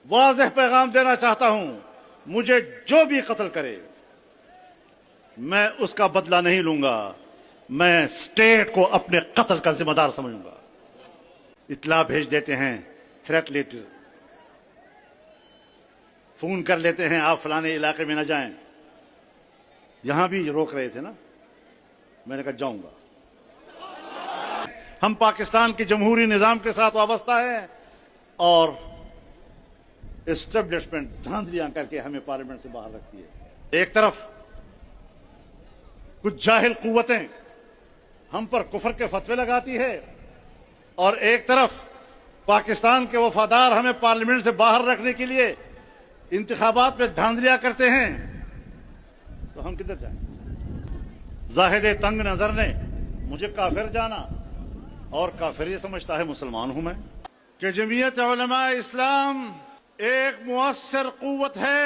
वाज़ेह पैगाम देना चाहता हूं, मुझे जो भी कत्ल करे मैं उसका बदला नहीं लूंगा, मैं स्टेट को अपने कत्ल का जिम्मेदार समझूंगा। इत्तला भेज देते हैं, थ्रेट लेटर, फोन कर लेते हैं आप फलाने इलाके में न जाएं। यहां भी रोक रहे थे ना, मैंने कहा जाऊंगा। हम पाकिस्तान के जमहूरी निजाम के साथ वाबस्ता है और एस्टेब्लिशमेंट धांधलियां करके हमें पार्लियामेंट से बाहर रखती है। एक तरफ कुछ जाहिल कुव्वतें हम पर कुफर के फतवे लगाती है और एक तरफ पाकिस्तान के वफादार हमें पार्लियामेंट से बाहर रखने के लिए इंतखाबात में धांधलियां करते हैं, तो हम किधर जाएं? जाहिद तंग नजर ने मुझे काफिर जाना और काफिर ये समझता है मुसलमान हूं मैं। कि जमीयत उलमा इस्लाम एक मुअस्सर कुव्वत है।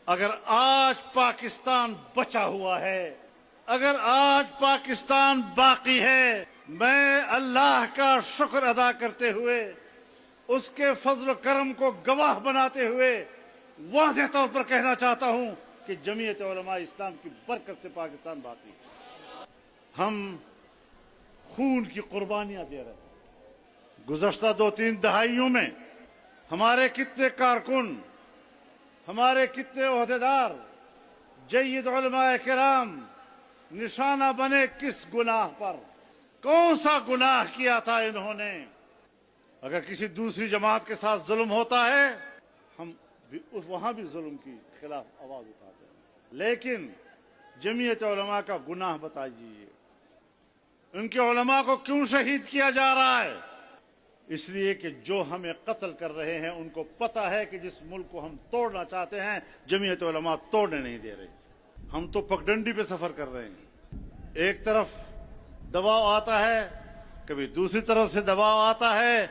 अगर आज पाकिस्तान बचा हुआ है, अगर आज पाकिस्तान बाकी है, मैं अल्लाह का शुक्र अदा करते हुए उसके फजल करम को गवाह बनाते हुए वाज़ेह तौर पर कहना चाहता हूं कि जमीयत उलमा इस्लाम की बरकत से पाकिस्तान बाकी है। हम खून की कुर्बानियां दे रहे हैं। गुज़श्ता 2-3 दहाइयों में हमारे कितने कारकुन, हमारे कितने ओहदेदार, जय्यद उलमाए किराम निशाना बने किस गुनाह पर? कौन सा गुनाह किया था इन्होंने? अगर किसी दूसरी जमात के साथ जुल्म होता है, हम वहां भी जुल्म की खिलाफ आवाज उठाते हैं, लेकिन जमीयत उलमा का गुनाह बताइए, उनके उलमा को क्यों शहीद किया जा रहा है? इसलिए कि जो हमें कत्ल कर रहे हैं उनको पता है कि जिस मुल्क को हम तोड़ना चाहते हैं जमीयत उलमा तोड़ने नहीं दे रही। हम तो पगडंडी पे सफर कर रहे हैं। एक तरफ दबाव आता है, कभी दूसरी तरफ से दबाव आता है,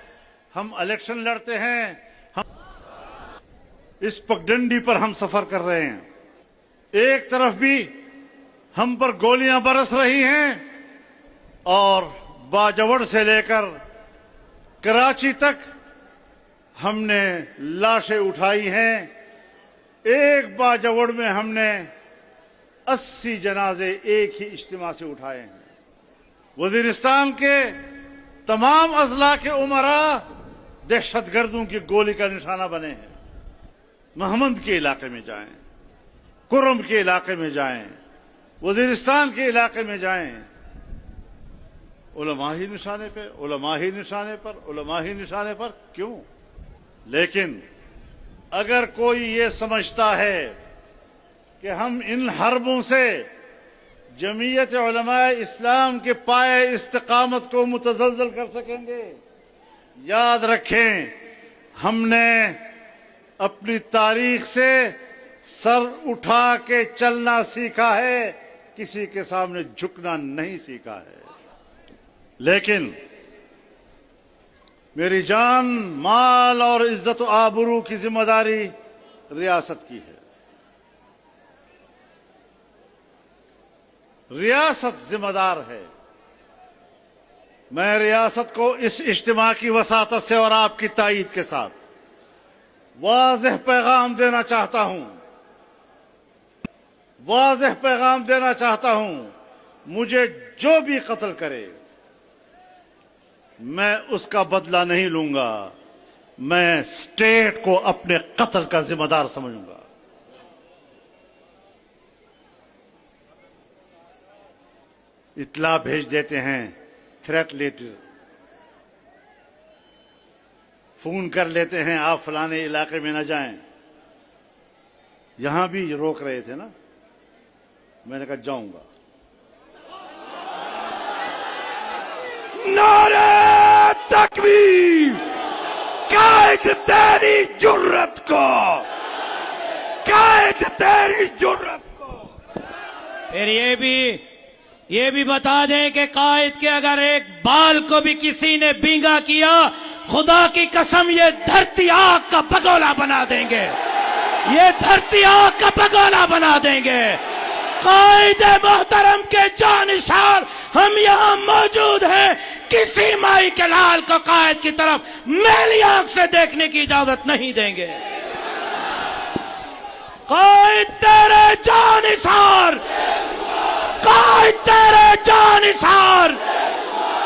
हम इलेक्शन लड़ते हैं, हम इस पगडंडी पर हम सफर कर रहे हैं। एक तरफ भी हम पर गोलियां बरस रही हैं और बाजवड़ से लेकर कराची तक हमने लाशें उठाई हैं। एक बाजवड़ में हमने 80 जनाजे एक ही इज्तिमा से उठाए हैं। वजीरिस्तान के तमाम अजला के उमरा दहशतगर्दों की गोली का निशाना बने हैं। महमद के इलाके में जाएं, कुरम के इलाके में जाएं, वजीरिस्तान के इलाके में जाएं, उलमा ही निशाने पे, उलमा ही निशाने पर, उलमा ही निशाने पर। क्यों? लेकिन अगर कोई ये समझता है कि हम इन हरबों से जमीयत उलमा इस्लाम के पाए इस्तिकामत को मुतज़लज़ल कर सकेंगे, याद रखें हमने अपनी तारीख से सर उठा के चलना सीखा है, किसी के सामने झुकना नहीं सीखा है। लेकिन मेरी जान, माल और इज्जत आबरू की जिम्मेदारी रियासत की है। रियासत जिम्मेदार है। मैं रियासत को इस इज्तिमा की वसातत से और आपकी तायीद के साथ वाज़ेह पैगाम देना चाहता हूं, वाज़ेह पैगाम देना चाहता हूं, मुझे जो भी कत्ल करे मैं उसका बदला नहीं लूंगा, मैं स्टेट को अपने कत्ल का जिम्मेदार समझूंगा। इत्तला भेज देते हैं, थ्रेट लेटर, फोन कर लेते हैं आप फलाने इलाके में न जाएं। यहां भी रोक रहे थे ना, मैंने कहा जाऊंगा। नारे तकबीर! कैद तेरी जुर्रत को, कैद तेरी जुर्रत को। फिर ये भी बता दें कि कायद के अगर एक बाल को भी किसी ने बींगा किया, खुदा की कसम ये धरती आग का भगोला बना देंगे, ये धरती आग का भगोला बना देंगे। कायद मोहतरम के जानिसार हम यहाँ मौजूद हैं। किसी माई के लाल को कायद की तरफ मैली आंख से देखने की इजाजत नहीं देंगे। قائد تیرے جانثار، قائد تیرے جانثار،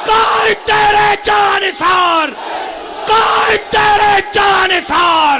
قائد تیرے جانثار، قائد تیرے جانثار۔